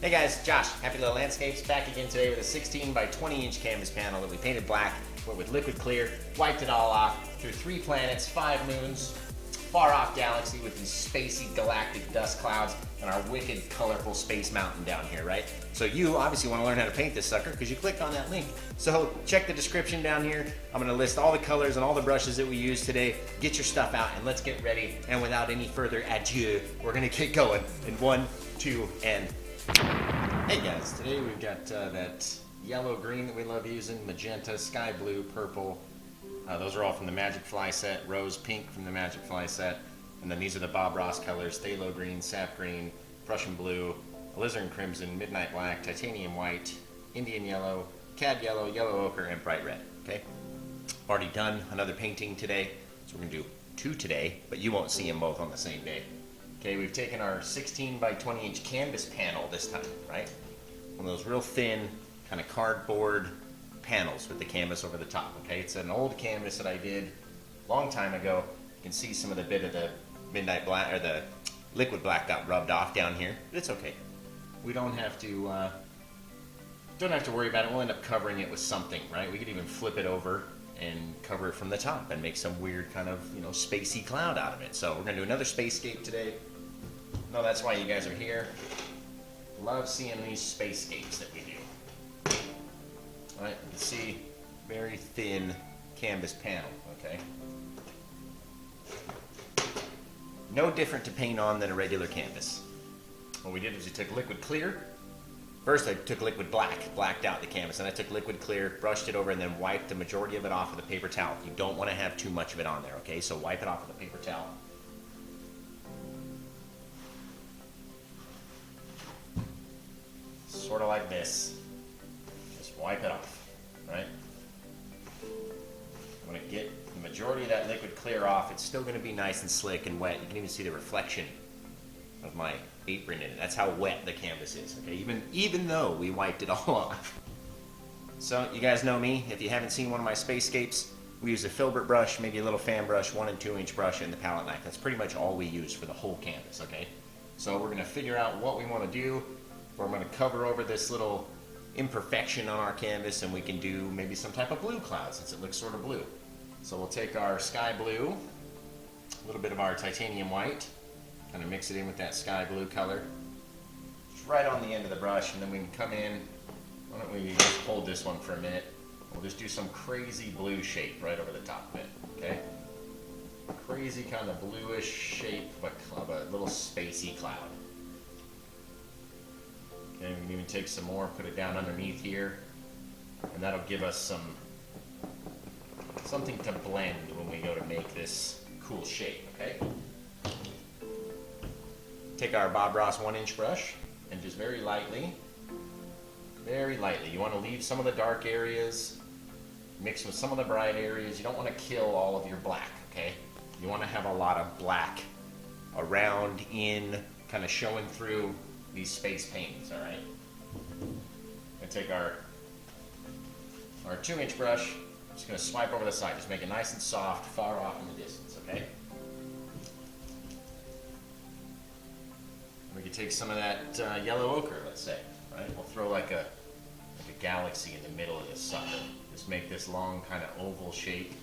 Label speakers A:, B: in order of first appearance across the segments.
A: Hey guys, Josh, Happy Little Landscapes, back again today with a 16 by 20 inch canvas panel that we painted black, went with liquid clear, wiped it all off through 3 planets, 5 moons, far off galaxy with these spacey galactic dust clouds, and our wicked colorful space mountain down here, right? So you obviously want to learn how to paint this sucker because you clicked on that link. So check the description down here. I'm going to list all the colors and all the brushes that we used today. Get your stuff out and let's get ready. And without any further ado, we're going to get going in 1, 2, and... Hey guys, today we've got that yellow green that we love using, magenta, sky blue, purple. Those are all from the MagicFly set, rose pink from the MagicFly set, and then these are the Bob Ross colors, Phthalo Green, sap green, Prussian blue, Alizarin crimson, midnight black, titanium white, Indian yellow, cad yellow, yellow ochre, and bright red, okay? Already done another painting today, so we're gonna do 2 today, but you won't see them both on the same day. Okay, we've taken our 16 by 20 inch canvas panel this time, right? One of those real thin, kind of cardboard panels with the canvas over the top, okay? It's an old canvas that I did a long time ago. You can see some of the bit of the midnight black, or the liquid black got rubbed off down here, but it's okay. We don't have to worry about it. We'll end up covering it with something, right? We could even flip it over and cover it from the top and make some weird kind of, you know, spacey cloud out of it. So we're gonna do another spacescape today. No, that's why you guys are here. Love seeing these spacescapes that we do. All right, you can see very thin canvas panel, okay? No different to paint on than a regular canvas. What we did was we took liquid clear. First I took liquid black, blacked out the canvas, and I took liquid clear, brushed it over, and then wiped the majority of it off with a paper towel. You don't want to have too much of it on there, okay? So wipe it off with a paper towel. Sort of like this. Just wipe it off, right? I'm going to get the majority of that liquid clear off. It's still going to be nice and slick and wet. You can even see the reflection of my apron in it. That's how wet the canvas is, okay? Even though we wiped it all off. So you guys know me. If you haven't seen one of my spacescapes, we use a filbert brush, maybe a little fan brush, 1 and 2 inch brush, and the palette knife. That's pretty much all we use for the whole canvas, okay? So we're gonna figure out what we want to do. We're gonna cover over this little imperfection on our canvas, and we can do maybe some type of blue cloud since it looks sort of blue. So we'll take our sky blue, a little bit of our titanium white, kind of mix it in with that sky blue color. Just right on the end of the brush, and then we can come in. Why don't we just hold this one for a minute? We'll just do some crazy blue shape right over the top of it, okay? Crazy kind of bluish shape of a little spacey cloud. Okay, we can even take some more, put it down underneath here, and that'll give us something to blend when we go to make this cool shape, okay? Take our Bob Ross 1 inch brush and just very lightly, you want to leave some of the dark areas, mix with some of the bright areas. You don't want to kill all of your black, okay? You want to have a lot of black around, in, kind of showing through these space paintings, all right? And take our 2 inch brush, just going to swipe over the side, just make it nice and soft, far off in the distance, okay? We could take some of that yellow ochre, let's say, right? We'll throw like a galaxy in the middle of this sucker. Just make this long kind of oval shape.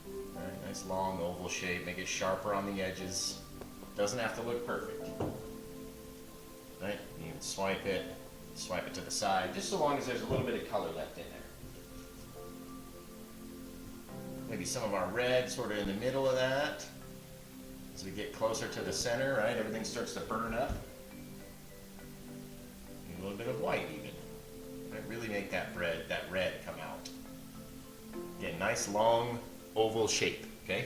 A: All right, nice long oval shape. Make it sharper on the edges. Doesn't have to look perfect. Right? You can swipe it to the side, just so long as there's a little bit of color left in there. Maybe some of our red sort of in the middle of that. As we get closer to the center, right, everything starts to burn up. And a little bit of white even. Right, really make that red come out. Get a nice long oval shape, okay?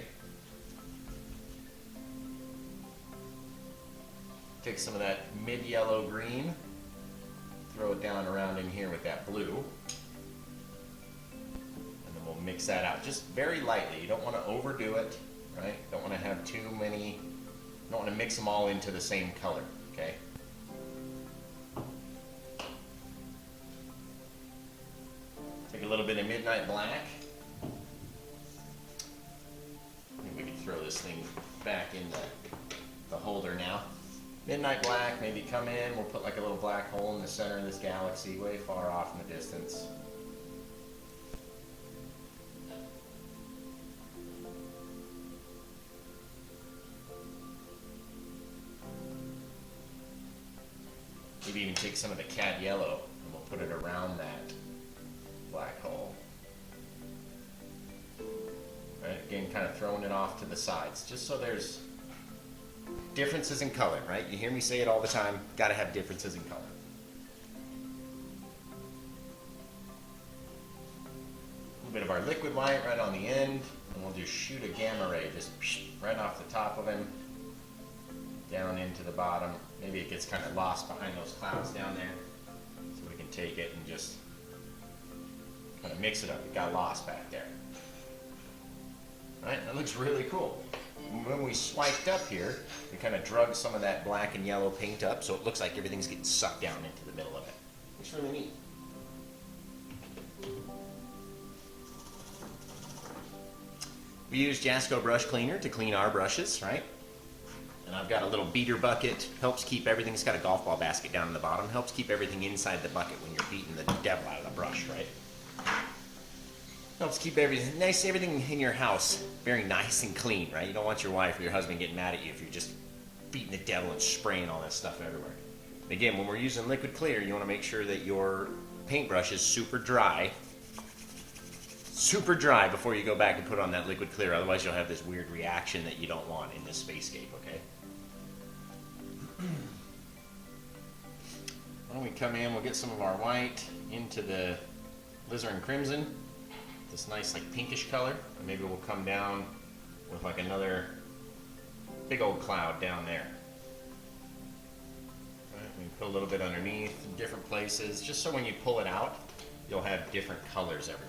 A: Take some of that mid-yellow green, throw it down around in here with that blue. And then we'll mix that out, just very lightly. You don't want to overdo it. Right? Don't want to have too many, don't want to mix them all into the same color, okay? Take a little bit of midnight black. Maybe we can throw this thing back in the holder now. Midnight black, maybe come in, we'll put like a little black hole in the center of this galaxy, way far off in the distance. Maybe even take some of the cad yellow and we'll put it around that black hole. Right, again, kind of throwing it off to the sides, just so there's differences in color, right? You hear me say it all the time, gotta have differences in color. A little bit of our liquid white right on the end, and we'll just shoot a gamma ray just right off the top of him, down into the bottom. Maybe it gets kind of lost behind those clouds down there, so we can take it and just kind of mix it up. It got lost back there. Right, that looks really cool. When we swiped up here, we kind of drug some of that black and yellow paint up, so it looks like everything's getting sucked down into the middle of it. It's really neat. We use Jasco brush cleaner to clean our brushes, right? And I've got a little beater bucket, helps keep everything, it's got a golf ball basket down in the bottom, helps keep everything inside the bucket when you're beating the devil out of the brush, right? Helps keep everything in your house very nice and clean, right? You don't want your wife or your husband getting mad at you if you're just beating the devil and spraying all that stuff everywhere. And again, when we're using liquid clear, you want to make sure that your paintbrush is super dry before you go back and put on that liquid clear. Otherwise, you'll have this weird reaction that you don't want in this spacescape, okay? Why don't we come in, we'll get some of our white into the Alizarin crimson, this nice like pinkish color, and maybe we'll come down with like another big old cloud down there. Right, we put a little bit underneath in different places, just so when you pull it out, you'll have different colors everywhere.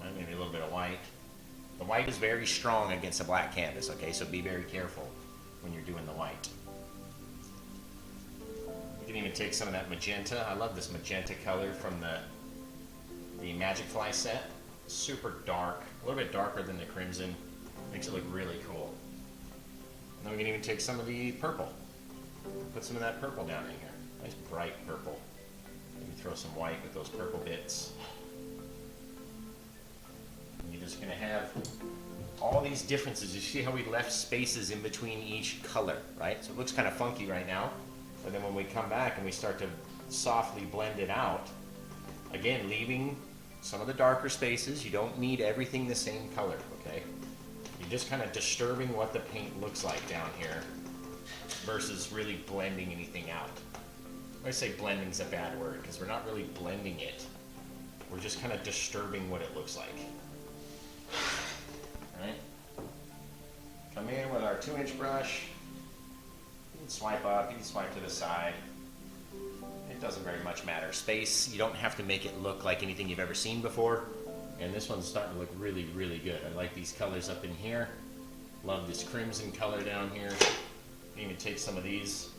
A: Right, maybe a little bit of white. The white is very strong against a black canvas, okay, so be very careful when you're doing the white. You can even take some of that magenta. I love this magenta color from the MagicFly set. Super dark, a little bit darker than the crimson. Makes it look really cool. And then we can even take some of the purple. Put some of that purple down in here. Nice bright purple. Maybe throw some white with those purple bits. And you're just going to have all these differences. You see how we left spaces in between each color, right? So it looks kind of funky right now. But then when we come back and we start to softly blend it out, again, leaving some of the darker spaces. You don't need everything the same color, okay? You're just kind of disturbing what the paint looks like down here versus really blending anything out. I say blending is a bad word because we're not really blending it. We're just kind of disturbing what it looks like. All right? Come in with our 2-inch brush. You can swipe up, you can swipe to the side. It doesn't very much matter. Space, you don't have to make it look like anything you've ever seen before. And this one's starting to look really, really good. I like these colors up in here. Love this crimson color down here. You can even take some of these.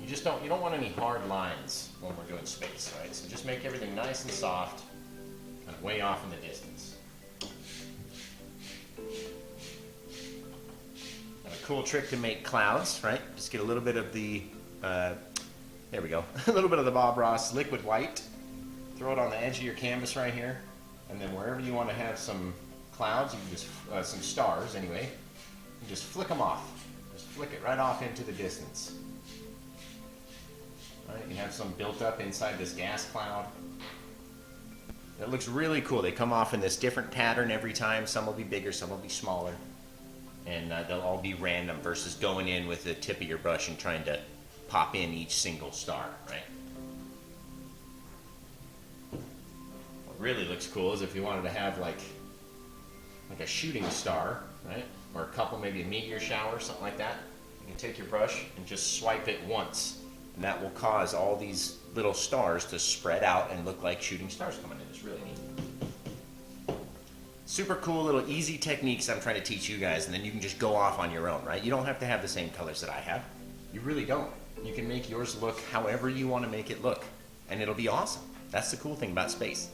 A: You don't want any hard lines when we're doing space, right? So just make everything nice and soft, kind of way off in the distance. And a cool trick to make clouds, right? Just get a little bit of the there we go. A little bit of the Bob Ross liquid white. Throw it on the edge of your canvas right here. And then wherever you want to have some clouds, you can just, some stars anyway, you just flick them off. Just flick it right off into the distance. All right, you have some built up inside this gas cloud. It looks really cool. They come off in this different pattern every time. Some will be bigger, some will be smaller. And they'll all be random versus going in with the tip of your brush and trying to pop in each single star, right? What really looks cool is if you wanted to have like a shooting star, right? Or a couple, maybe a meteor shower, something like that. You can take your brush and just swipe it once, and that will cause all these little stars to spread out and look like shooting stars coming in. It's really neat. Super cool little easy techniques I'm trying to teach you guys, and then you can just go off on your own, right? You don't have to have the same colors that I have. You really don't. You can make yours look however you want to make it look, and it'll be awesome. That's the cool thing about space.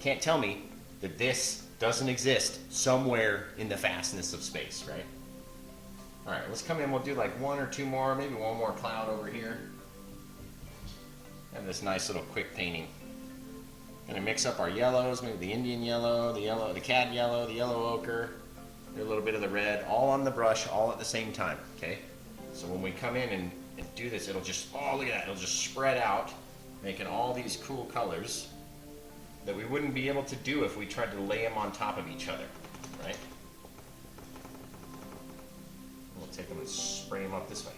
A: Can't tell me that this doesn't exist somewhere in the vastness of space, right? All right, let's come in. We'll do like one or two more, maybe one more cloud over here. And this nice little quick painting. Gonna mix up our yellows, maybe the Indian yellow, the cad yellow, the yellow ochre, a little bit of the red, all on the brush, all at the same time, okay? So when we come in and do this, it'll just, oh, look at that, it'll just spread out, making all these cool colors that we wouldn't be able to do if we tried to lay them on top of each other, right? We'll take them and spray them up this way.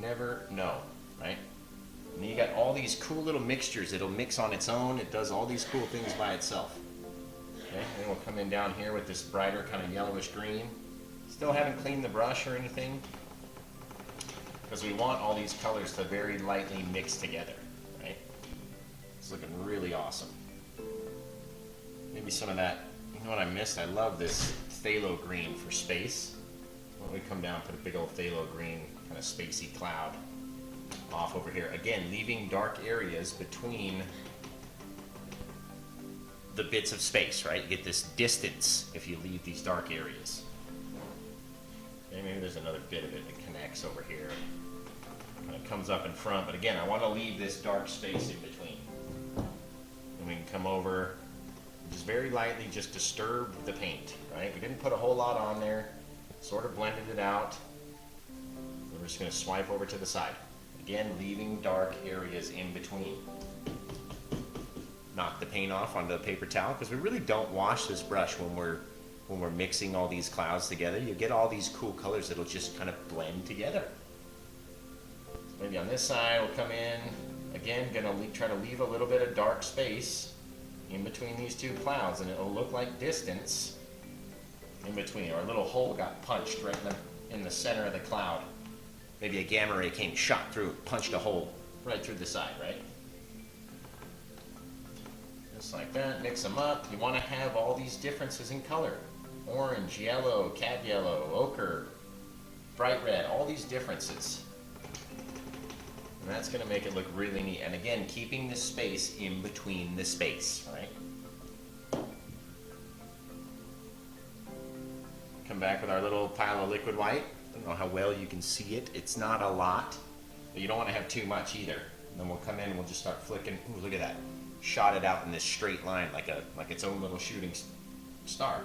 A: Never know, right? And then you got all these cool little mixtures. It'll mix on its own. It does all these cool things by itself. Okay, and then we'll come in down here with this brighter kind of yellowish green. Still haven't cleaned the brush or anything, because we want all these colors to very lightly mix together, right? It's looking really awesome. Maybe some of that, you know what I missed? I love this Phthalo Green for space. Why don't we come down and put a big old Phthalo Green kind of spacey cloud off over here. Again, leaving dark areas between the bits of space, right? You get this distance if you leave these dark areas. Okay, maybe there's another bit of it that connects over here. Kind of comes up in front, but again, I want to leave this dark space in between. And we can come over, just very lightly just disturb the paint, right? We didn't put a whole lot on there, sort of blended it out. We're just going to swipe over to the side. Again, leaving dark areas in between. Knock the paint off onto the paper towel, because we really don't wash this brush when we're mixing all these clouds together. You get all these cool colors that'll just kind of blend together. Maybe on this side we'll come in, again, gonna try to leave a little bit of dark space in between these two clouds, and it'll look like distance in between, or a little hole got punched right in the center of the cloud. Maybe a gamma ray came, shot through, punched a hole right through the side, right? Just like that, mix them up. You want to have all these differences in color. Orange, yellow, cad yellow, ochre, bright red, all these differences. And that's going to make it look really neat. And again, keeping the space in between the space, right? Come back with our little pile of liquid white. I don't know how well you can see it. It's not a lot, but you don't want to have too much either. And then we'll come in and we'll just start flicking. Ooh, look at that. Shot it out in this straight line like its own little shooting star.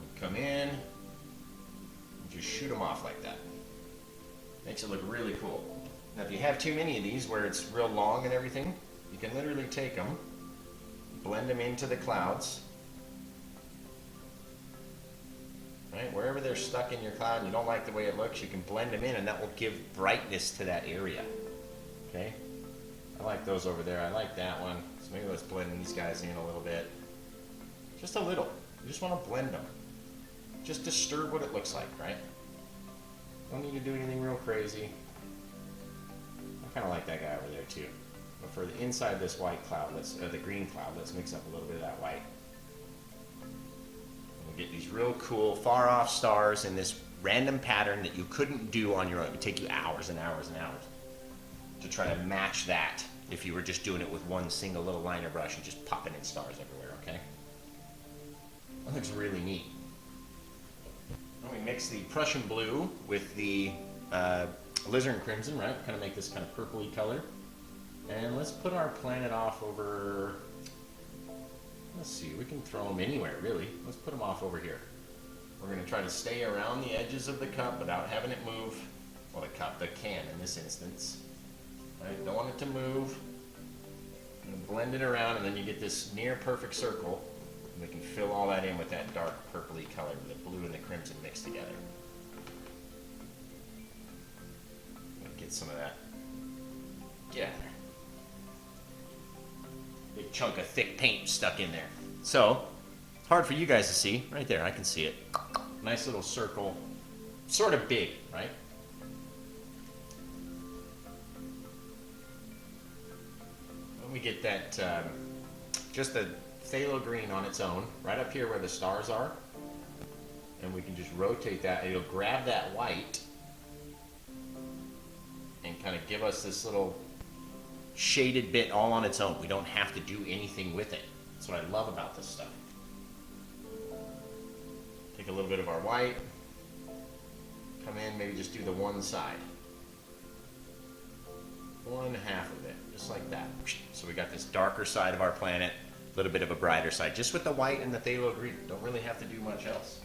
A: We'll come in and just shoot them off like that. Makes it look really cool. Now if you have too many of these where it's real long and everything, you can literally take them, blend them into the clouds. Right? Wherever they're stuck in your cloud and you don't like the way it looks, you can blend them in, and that will give brightness to that area. Okay? I like those over there. I like that one. So maybe let's blend these guys in a little bit. Just a little. You just want to blend them. Just disturb what it looks like, right? Don't need to do anything real crazy. I kind of like that guy over there too. But for the inside of this white cloud, the green cloud, let's mix up a little bit of that white. Get these real cool far off stars in this random pattern that you couldn't do on your own. It would take you hours and hours and hours to try to match that if you were just doing it with one single little liner brush and just popping in stars everywhere, okay? That looks really neat. Then we mix the Prussian blue with the alizarin crimson, right? Kind of make this kind of purpley color. And let's put our planet off over... Let's see, we can throw them anywhere, really. Let's put them off over here. We're going to try to stay around the edges of the cup without having it move. Well, the can in this instance. Right? Don't want it to move. I'm going to blend it around, and then you get this near perfect circle. And we can fill all that in with that dark purpley color, with the blue and the crimson mixed together. Get some of that. Get out of there. Big chunk of thick paint stuck in there. So, it's hard for you guys to see. Right there, I can see it. Nice little circle. Sort of big, right? When we get that, just the phthalo green on its own, right up here where the stars are, and we can just rotate that, and it'll grab that white and kind of give us this little shaded bit all on its own. We don't have to do anything with it. That's what I love about this stuff. Take Take a little bit of our white, come in, maybe just do the one side. One half of it, just like that. So we got this darker side of our planet, a little bit of a brighter side, just with the white and the Phthalo Green. Don't really have to do much else.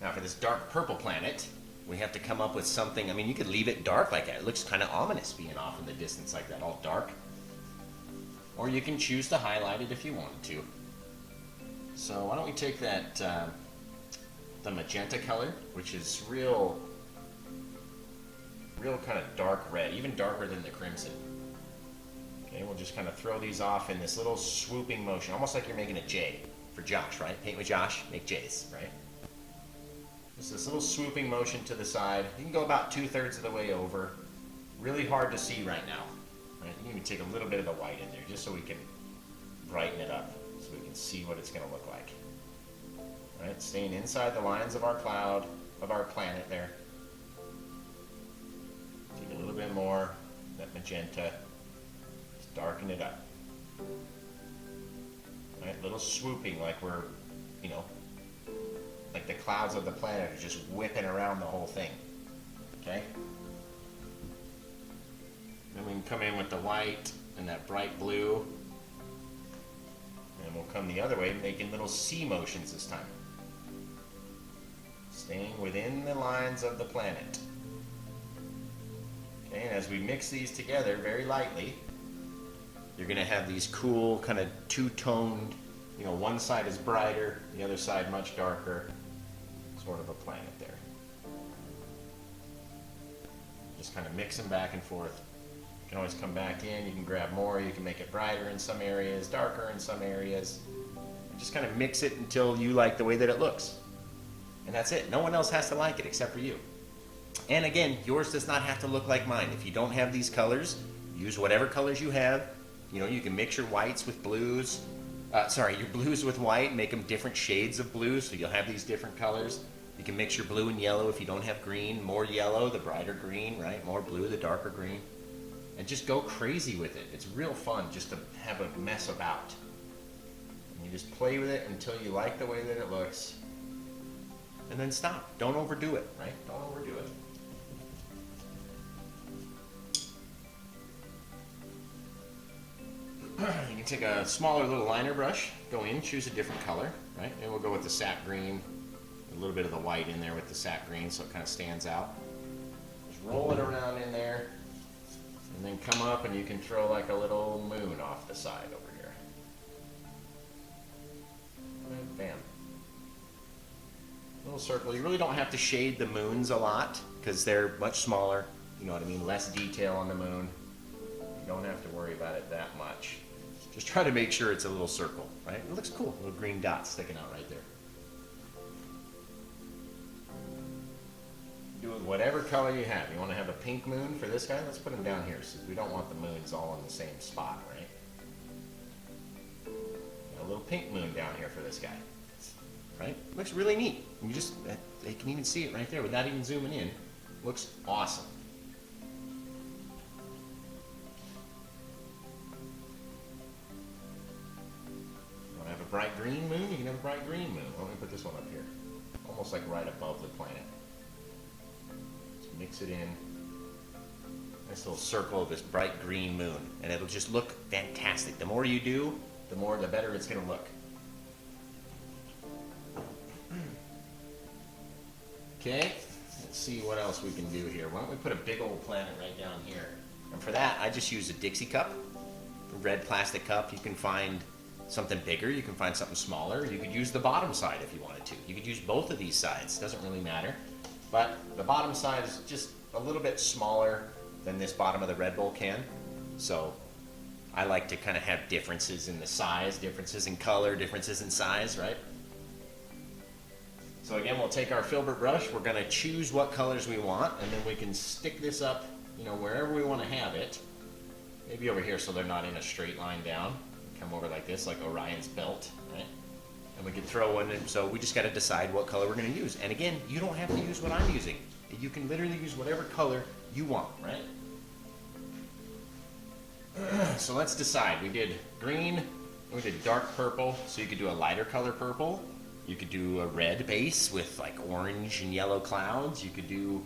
A: Now for this dark purple planet, we have to come up with something. I mean, you could leave it dark like that. It looks kind of ominous being off in the distance like that, all dark. Or you can choose to highlight it if you wanted to. So why don't we take that, the magenta color, which is real kind of dark red, even darker than the crimson. Okay, we'll just kind of throw these off in this little swooping motion, almost like you're making a J for Josh, right? Paint with Josh, make J's, right? Just this little swooping motion to the side. You can go about 2/3 of the way over. Really hard to see right now. Right? You can even take a little bit of the white in there just so we can brighten it up, so we can see what it's going to look like. Right? Staying inside the lines of our cloud, of our planet there. Take a little bit more, that magenta. Just darken it up. Right? Little swooping like we're, you know, like the clouds of the planet are just whipping around the whole thing. Okay? Then we can come in with the white and that bright blue. And we'll come the other way, making little C motions this time. Staying within the lines of the planet. Okay, and as we mix these together very lightly, you're going to have these cool kind of two-toned, you know, one side is brighter, the other side much darker, sort of a planet there. Just kind of mix them back and forth. You can always come back in, you can grab more, you can make it brighter in some areas, darker in some areas. And just kind of mix it until you like the way that it looks. And that's it. No one else has to like it except for you. And again, yours does not have to look like mine. If you don't have these colors, use whatever colors you have. You know, you can mix your whites with blues. Your blues with white, make them different shades of blue, so you'll have these different colors. You can mix your blue and yellow if you don't have green. More yellow, the brighter green, right? More blue, the darker green. And just go crazy with it. It's real fun just to have a mess about. And you just play with it until you like the way that it looks. And then stop. Don't overdo it, right? Don't overdo it. You can take a smaller little liner brush, go in, choose a different color, right? And we'll go with the sap green, a little bit of the white in there with the sap green so it kind of stands out. Just roll it around in there, and then come up and you can throw like a little moon off the side over here. And bam. Little circle. You really don't have to shade the moons a lot because they're much smaller. You know what I mean? Less detail on the moon. You don't have to worry about it that much. Just try to make sure it's a little circle, right? It looks cool. Little green dots sticking out right there. Do it whatever color you have. You want to have a pink moon for this guy? Let's put him down here since we don't want the moons all in the same spot, right? A little pink moon down here for this guy. Right? Looks really neat. You just, they can even see it right there without even zooming in. Looks awesome. You want to have a bright green moon? You can have a bright green moon. Let me put this one up here. Almost like right above the planet. Just mix it in. Nice little circle of this bright green moon. And it'll just look fantastic. The more you do, the better it's going to look. Okay, let's see what else we can do here. Why don't we put a big old planet right down here? And for that, I just use a Dixie cup, a red plastic cup. You can find something bigger, you can find something smaller. You could use the bottom side if you wanted to. You could use both of these sides, doesn't really matter. But the bottom side is just a little bit smaller than this bottom of the Red Bull can. So I like to kind of have differences in the size, differences in color, differences in size, right? So again, we'll take our filbert brush, we're going to choose what colors we want, and then we can stick this up, you know, wherever we want to have it. Maybe over here so they're not in a straight line down. Come over like this, like Orion's belt, right? And we can throw one in, so we just got to decide what color we're going to use. And again, you don't have to use what I'm using. You can literally use whatever color you want, right? So let's decide. We did green, we did dark purple, so you could do a lighter color purple. You could do a red base with like orange and yellow clouds. You could do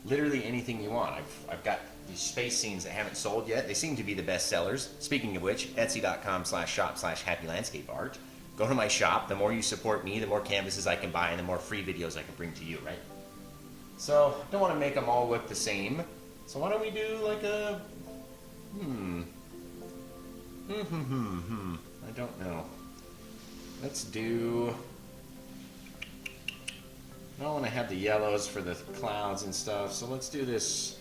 A: literally anything you want. I've got these space scenes that haven't sold yet. They seem to be the best sellers. Speaking of which, etsy.com/shop/happylandscapeart. Go to my shop. The more you support me, the more canvases I can buy and the more free videos I can bring to you, right? So I don't want to make them all look the same. So why don't we do like a, I don't know. Let's do, I don't want to have the yellows for the clouds and stuff, so let's do this.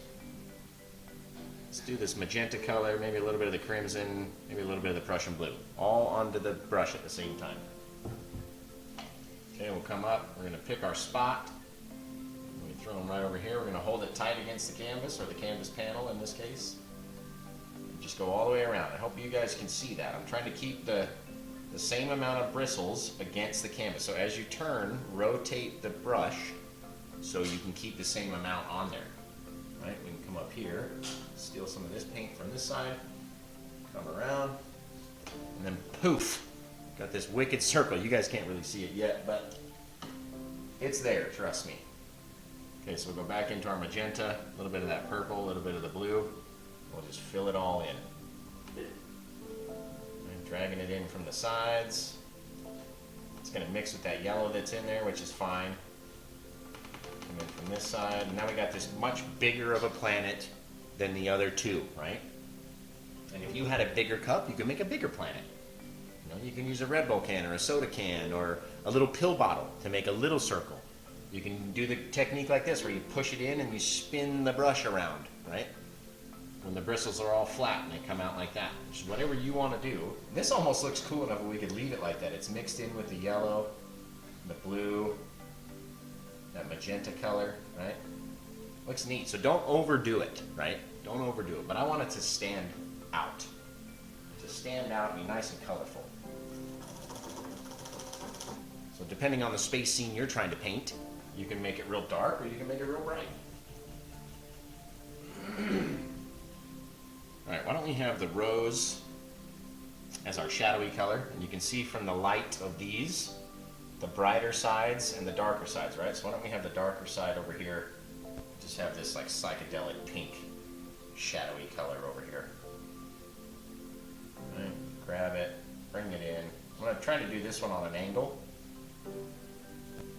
A: Let's do this magenta color, maybe a little bit of the crimson, maybe a little bit of the Prussian blue, all onto the brush at the same time. Okay, we'll come up, we're going to pick our spot. We throw them right over here. We're going to hold it tight against the canvas, or the canvas panel in this case. Just go all the way around. I hope you guys can see that. I'm trying to keep the same amount of bristles against the canvas. So as you turn, rotate the brush so you can keep the same amount on there. Right? We can come up here, steal some of this paint from this side, come around, and then poof! Got this wicked circle. You guys can't really see it yet, but it's there, trust me. Okay, so we'll go back into our magenta, a little bit of that purple, a little bit of the blue. We'll just fill it all in. And dragging it in from the sides. It's going to mix with that yellow that's in there, which is fine. And then from this side, and now we got this much bigger of a planet than the other two, right? And if you had a bigger cup, you could make a bigger planet. You know, you can use a Red Bull can or a soda can or a little pill bottle to make a little circle. You can do the technique like this where you push it in and you spin the brush around, right? When the bristles are all flat and they come out like that. Just whatever you want to do. This almost looks cool enough that we could leave it like that. It's mixed in with the yellow, the blue, that magenta color, right? Looks neat. So don't overdo it, right? Don't overdo it. But I want it to stand out. To stand out and be nice and colorful. So depending on the space scene you're trying to paint, you can make it real dark or you can make it real bright. Alright, why don't we have the rose as our shadowy color, and you can see from the light of these, the brighter sides and the darker sides, right? So why don't we have the darker side over here, just have this like psychedelic pink shadowy color over here. Alright, grab it, bring it in. I'm going to try to do this one on an angle.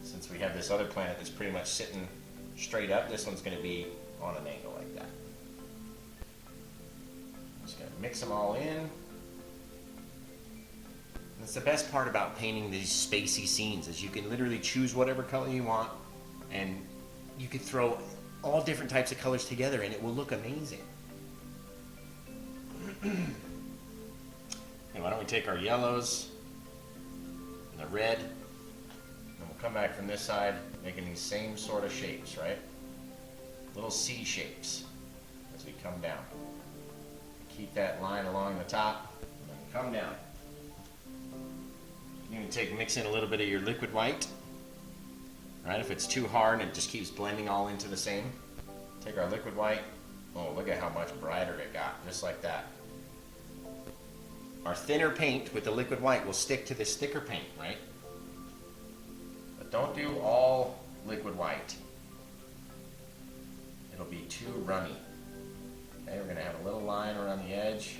A: Since we have this other planet that's pretty much sitting straight up, this one's going to be on an angle like that. Just going to mix them all in. That's the best part about painting these spacey scenes, is you can literally choose whatever color you want, and you can throw all different types of colors together and it will look amazing. And why don't we take our yellows and the red, and we'll come back from this side making these same sort of shapes, right? Little C shapes as we come down. Keep that line along the top and then come down. You can mix in a little bit of your liquid white. Right, if it's too hard and it just keeps blending all into the same, take our liquid white. Oh, look at how much brighter it got, just like that. Our thinner paint with the liquid white will stick to this thicker paint, right? But don't do all liquid white. It'll be too runny. Okay, we're going to have a little line around the edge.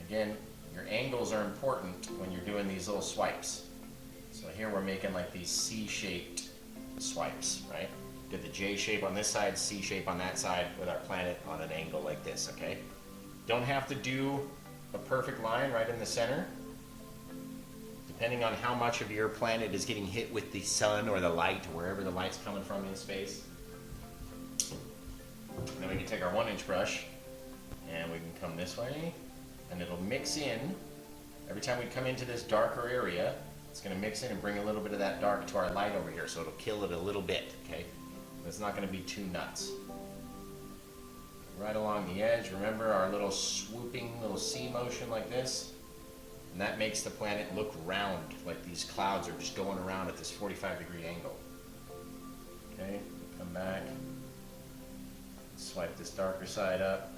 A: Again, your angles are important when you're doing these little swipes. So here we're making like these C-shaped swipes, right? Did the J shape on this side, C shape on that side with our planet on an angle like this, okay? Don't have to do a perfect line right in the center. Depending on how much of your planet is getting hit with the sun or the light, or wherever the light's coming from in space. Then we can take our 1-inch brush and we can come this way, and it'll mix in. Every time we come into this darker area, it's going to mix in and bring a little bit of that dark to our light over here, so it'll kill it a little bit, okay? It's not going to be too nuts. Right along the edge, remember our little swooping little C motion like this? And that makes the planet look round, like these clouds are just going around at this 45-degree angle. Okay, come back. Swipe this darker side up.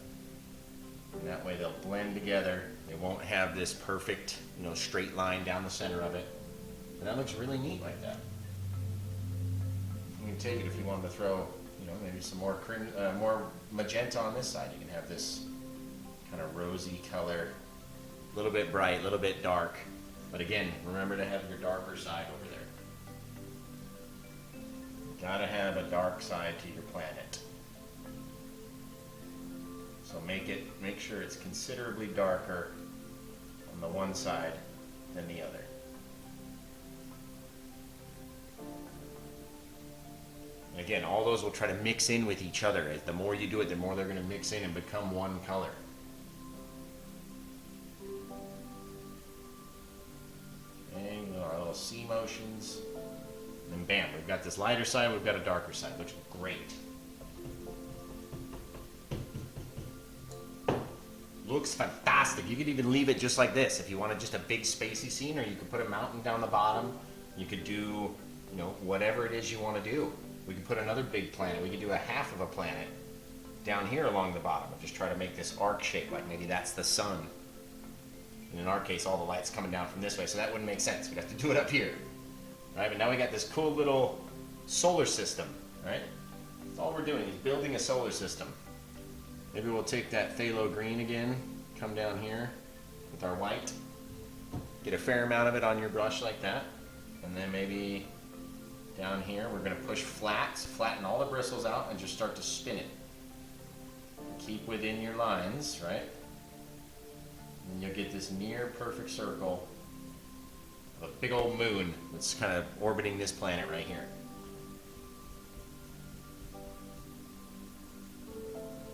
A: And that way they'll blend together. They won't have this perfect, straight line down the center of it. And that looks really neat like that. You can take it if you wanted to throw, maybe some more more magenta on this side. You can have this kind of rosy color, a little bit bright, a little bit dark. But again, remember to have your darker side over there. You gotta have a dark side to your planet. So make sure it's considerably darker on the one side than the other. And again, all those will try to mix in with each other. The more you do it, the more they're going to mix in and become one color. And our little C motions. And then bam, we've got this lighter side, we've got a darker side. Looks great. Looks fantastic. You could even leave it just like this if you wanted just a big spacey scene, or you could put a mountain down the bottom. You could do, whatever it is you want to do. We could put another big planet. We could do a half of a planet down here along the bottom and just try to make this arc shape, like maybe that's the sun. And in our case, all the light's coming down from this way, so that wouldn't make sense. We'd have to do it up here. Right? But now we got this cool little solar system, right? That's all we're doing is building a solar system. Maybe we'll take that Phthalo Green again, come down here with our white, get a fair amount of it on your brush like that, and then maybe down here we're going to push flatten all the bristles out and just start to spin it. Keep within your lines, right? And you'll get this near perfect circle of a big old moon that's kind of orbiting this planet right here.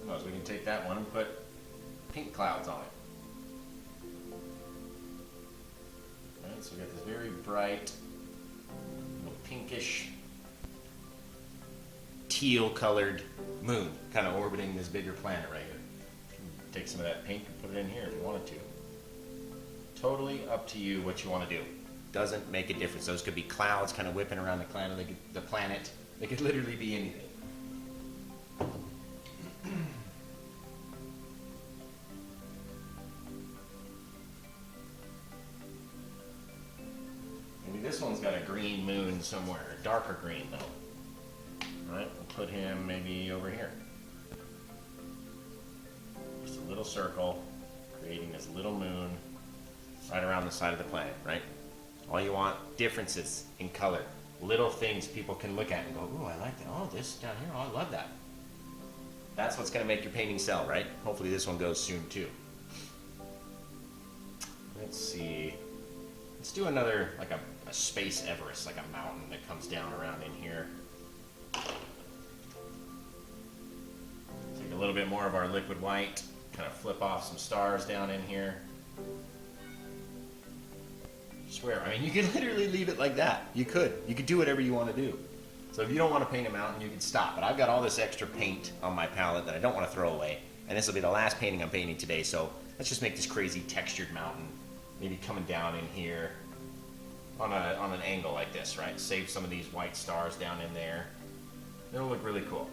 A: So we can take that one and put pink clouds on it. Right, so we got this very bright, pinkish, teal colored moon kind of orbiting this bigger planet right here. Take some of that pink and put it in here if you wanted to. Totally up to you what you want to do. Doesn't make a difference. Those could be clouds kind of whipping around the planet. They could literally be anything. This one's got a green moon somewhere, a darker green though. All right, we'll put him maybe over here. Just a little circle, creating this little moon right around the side of the planet, right? All you want, differences in color. Little things people can look at and go, ooh, I like that. Oh, this down here, oh, I love that. That's what's gonna make your painting sell, right? Hopefully this one goes soon too. Let's see. Let's do another, like a space Everest, like a mountain that comes down around in here. Take a little bit more of our liquid white, kind of flip off some stars down in here. I swear, I mean, you could literally leave it like that. You could do whatever you want to do. So if you don't want to paint a mountain, you can stop. But I've got all this extra paint on my palette that I don't want to throw away. And this will be the last painting I'm painting today, so let's just make this crazy textured mountain. Maybe coming down in here on an angle like this, right? Save some of these white stars down in there. It'll look really cool.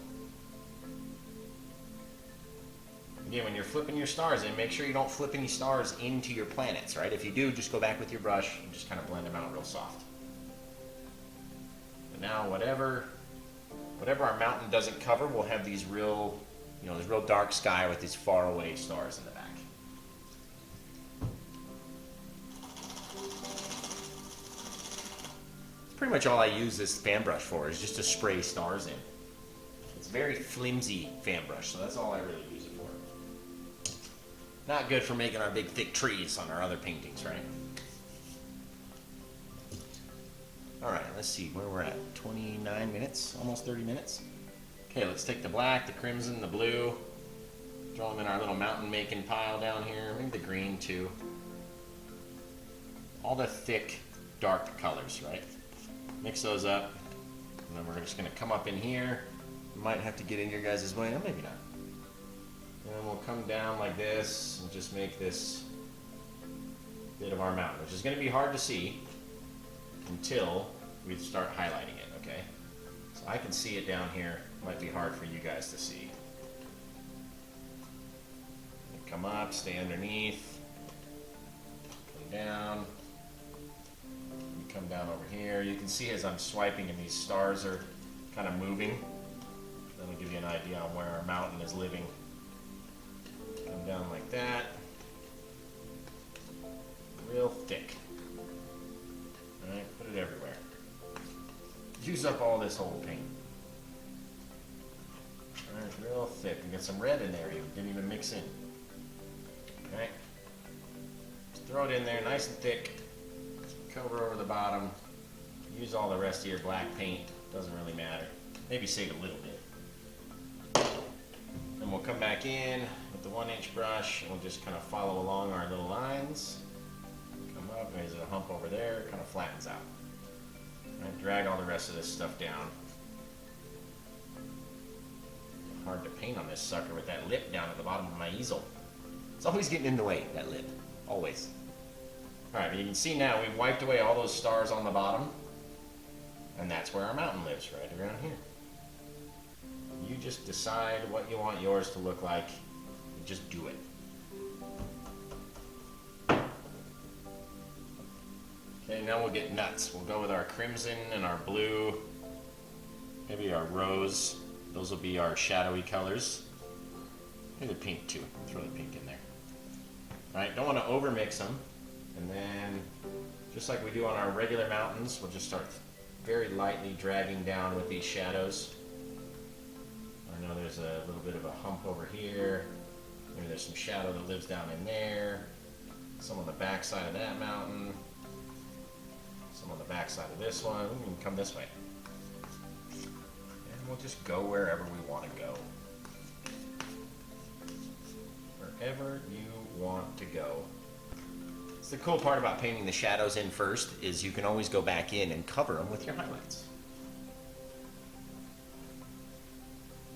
A: Again, when you're flipping your stars in, make sure you don't flip any stars into your planets, right? If you do, just go back with your brush and just kind of blend them out real soft. But now, whatever our mountain doesn't cover, we'll have these real, this real dark sky with these far away stars in the back. Pretty much all I use this fan brush for is just to spray stars in. It's a very flimsy fan brush, so that's all I really use it for. Not good for making our big thick trees on our other paintings, right? Alright, let's see where we're at. 29 minutes, almost 30 minutes. Okay, let's take the black, the crimson, the blue, draw them in our little mountain making pile down here, maybe the green too. All the thick, dark colors, right? Mix those up, and then we're just going to come up in here. Might have to get in your guys' way, or maybe not. And then we'll come down like this and just make this bit of our mountain, which is going to be hard to see until we start highlighting it, okay? So I can see it down here. Might be hard for you guys to see. Come up, stay underneath, come down, and come down over here. You can see as I'm swiping and these stars are kind of moving. That'll give you an idea on where our mountain is living. Come down like that. Real thick. Alright, put it everywhere. Use up all this whole paint. Alright, real thick. And get some red in there. You didn't even mix in. Alright. Just throw it in there nice and thick. Cover over the bottom. Use all the rest of your black paint. Doesn't really matter. Maybe save a little bit. Then we'll come back in with the 1-inch brush and we'll just kind of follow along our little lines. Come up, there's a hump over there, it kind of flattens out. Right, drag all the rest of this stuff down. Hard to paint on this sucker with that lip down at the bottom of my easel. It's always getting in the way, that lip. Always. Alright, you can see now we've wiped away all those stars on the bottom. And that's where our mountain lives, right around here. You just decide what you want yours to look like. And just do it. Okay, now we'll get nuts. We'll go with our crimson and our blue, maybe our rose. Those will be our shadowy colors. Maybe the pink too. Throw the pink in there. Alright, don't want to overmix them. And then, just like we do on our regular mountains, we'll just start very lightly dragging down with these shadows. I know there's a little bit of a hump over here. Maybe there's some shadow that lives down in there. Some on the back side of that mountain. Some on the back side of this one. We can come this way. And we'll just go wherever we want to go. Wherever you want to go. The cool part about painting the shadows in first is you can always go back in and cover them with your highlights.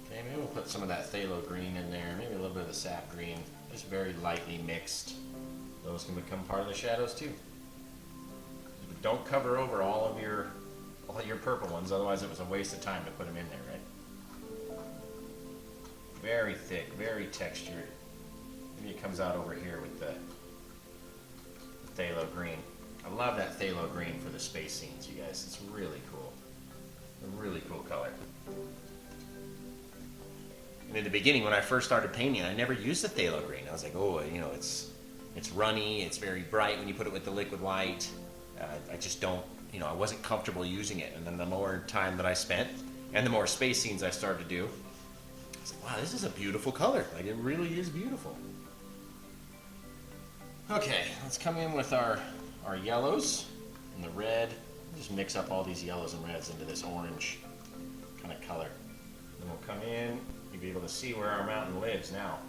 A: Okay, maybe we'll put some of that phthalo green in there, maybe a little bit of the sap green, just very lightly mixed. Those can become part of the shadows too. But don't cover over all your purple ones, otherwise it was a waste of time to put them in there, right? Very thick, very textured. Maybe it comes out over here with the phthalo green. I love that phthalo green for the space scenes, you guys. It's really cool. A really cool color. And in the beginning, when I first started painting, I never used the phthalo green. I was like, oh, you know, it's runny, it's very bright when you put it with the liquid white. I just don't, you know, I wasn't comfortable using it. And then the more time that I spent, and the more space scenes I started to do, I was like, wow, this is a beautiful color. Like, it really is beautiful. Okay, let's come in with our yellows and the red. Just mix up all these yellows and reds into this orange kind of color. Then we'll come in, you'll be able to see where our mountain lives now.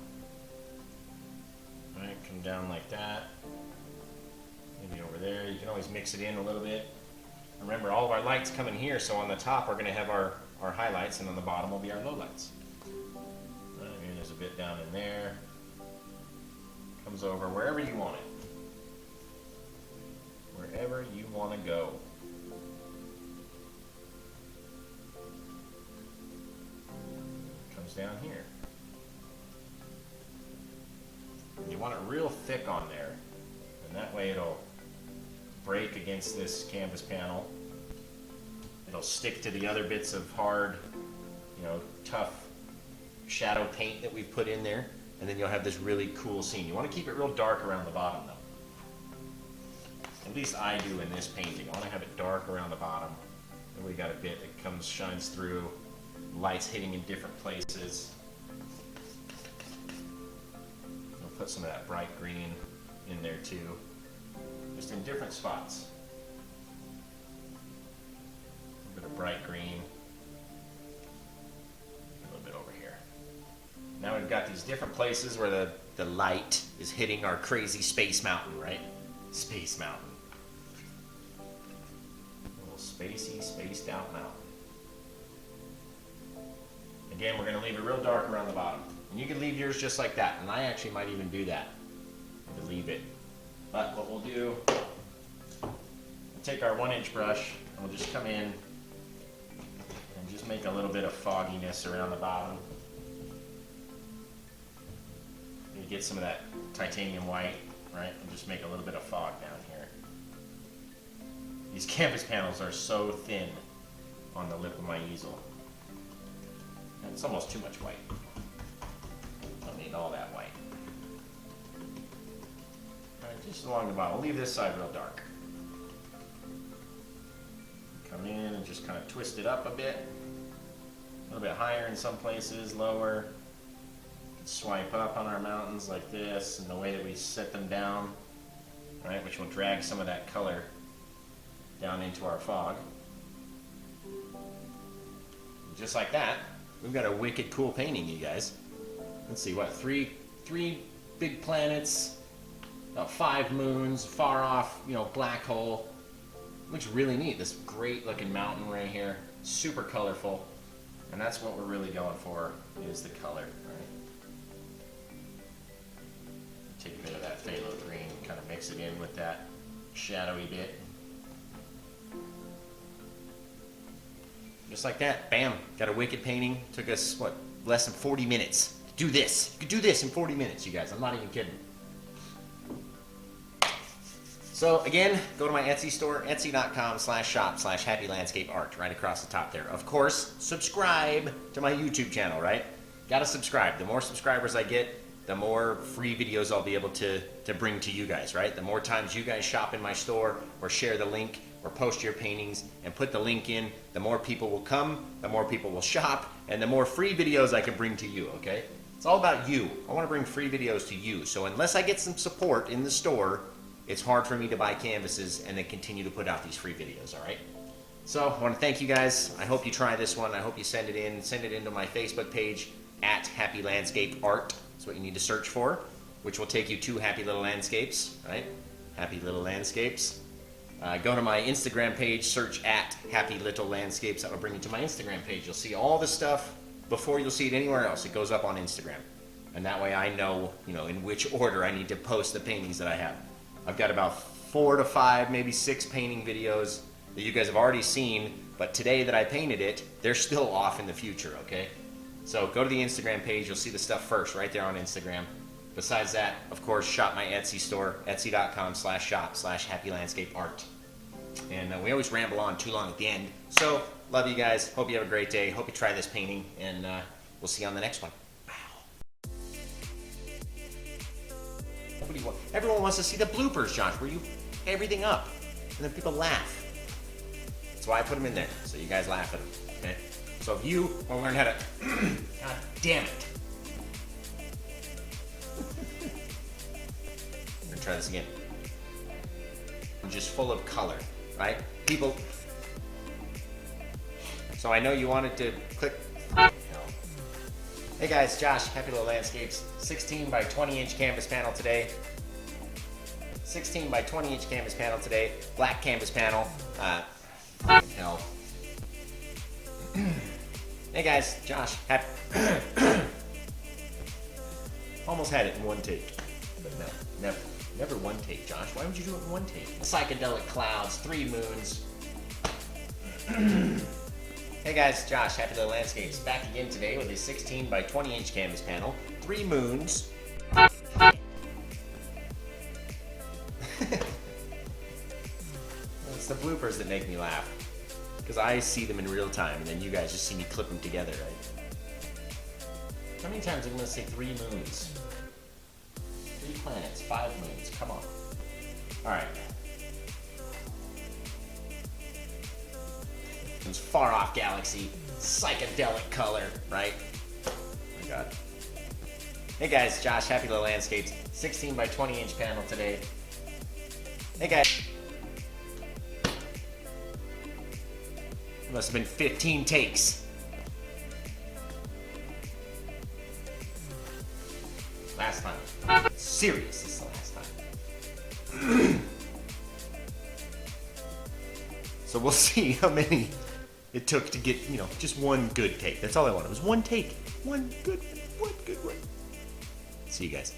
A: All right, come down like that. Maybe over there. You can always mix it in a little bit. Remember, all of our lights come in here, so on the top we're going to have our highlights, and on the bottom will be our lowlights. All right, and there's a bit down in there. Comes over wherever you want it. Wherever you want to go. Comes down here. And you want it real thick on there. And that way it'll break against this canvas panel. It'll stick to the other bits of hard, you know, tough shadow paint that we've put in there. And then you'll have this really cool scene. You want to keep it real dark around the bottom though. At least I do in this painting. I want to have it dark around the bottom. And we got a bit that shines through, lights hitting in different places. We'll put some of that bright green in there too. Just in different spots. A bit of bright green. Now we've got these different places where the light is hitting our crazy space mountain, right? Space mountain. A little spacey, spaced out mountain. Again, we're going to leave it real dark around the bottom. And you can leave yours just like that. And I actually might even do that. To leave it. But what we'll do, we'll take our 1-inch brush and we'll just come in and just make a little bit of fogginess around the bottom. to get some of that titanium white, right, and just make a little bit of fog down here. These canvas panels are so thin on the lip of my easel. And it's almost too much white. Don't need all that white. All right, just along the bottom. We'll leave this side real dark. Come in and just kind of twist it up a bit. A little bit higher in some places, lower. Swipe up on our mountains like this, and the way that we set them down, right, which will drag some of that color down into our fog. Just like that, we've got a wicked cool painting, you guys. Let's see, what, three big planets, about 5 moons, far off, you know, black hole. Looks really neat. This great looking mountain right here, super colorful, and that's what we're really going for, is the color, right? Take a bit of that phthalo green, kind of mix it in with that shadowy bit. Just like that, bam, got a wicked painting. Took us, what, less than 40 minutes to do this. You could do this in 40 minutes, you guys. I'm not even kidding. So again, go to my Etsy store, etsy.com/shop/happylandscapeart, right across the top there. Of course, subscribe to my YouTube channel, right? Gotta subscribe. The more subscribers I get, the more free videos I'll be able to bring to you guys, right? The more times you guys shop in my store or share the link or post your paintings and put the link in, the more people will come, the more people will shop, and the more free videos I can bring to you, okay? It's all about you. I want to bring free videos to you. So unless I get some support in the store, it's hard for me to buy canvases and then continue to put out these free videos, all right? So I want to thank you guys. I hope you try this one. I hope you send it in. Send it into my Facebook page at Happy Landscape Art. That's what you need to search for, which will take you to Happy Little Landscapes, right? Happy Little Landscapes. Go to my Instagram page, search at Happy Little Landscapes. That will bring you to my Instagram page. You'll see all the stuff before you'll see it anywhere else. It goes up on Instagram. And that way I know, you know, in which order I need to post the paintings that I have. I've got about 4 to 5, maybe 6 painting videos that you guys have already seen, but today that I painted it, they're still off in the future, okay? So go to the Instagram page, you'll see the stuff first right there on Instagram. Besides that, of course, shop my Etsy store, etsy.com/shop/happylandscapeart. And we always ramble on too long at the end. So, love you guys. Hope you have a great day. Hope you try this painting, and we'll see you on the next one. Everyone wants to see the bloopers, Josh, where you everything up, and then people laugh. That's why I put them in there, so you guys laugh at them, okay? So if you want to learn how to, God damn it. I'm gonna try this again. I'm just full of color, right? People, so I know you wanted to click. Hey guys, Josh, Happy Little Landscapes, 16 by 20 inch canvas panel today. 16 by 20 inch canvas panel today. Black canvas panel. Hell. Hey guys, Josh, happy. Almost had it in one take. But no, never one take, Josh. Why would you do it in one take? Psychedelic clouds, 3 moons. Hey guys, Josh, Happy Little Landscapes, back again today with a 16 by 20 inch canvas panel, 3 moons. It's the bloopers that make me laugh, because I see them in real time, and then you guys just see me clip them together, right? How many times am I going to say 3 moons? 3 planets, 5 moons, come on. Alright. This far off galaxy, psychedelic color, right? Oh my god. Hey guys, Josh, Happy Little Landscapes, 16 by 20 inch panel today. Hey guys. It must have been 15 takes. Last time. Serious, this is the last time. So we'll see how many it took to get, you know, just one good take. That's all I wanted. It was one take. One good one. See you guys.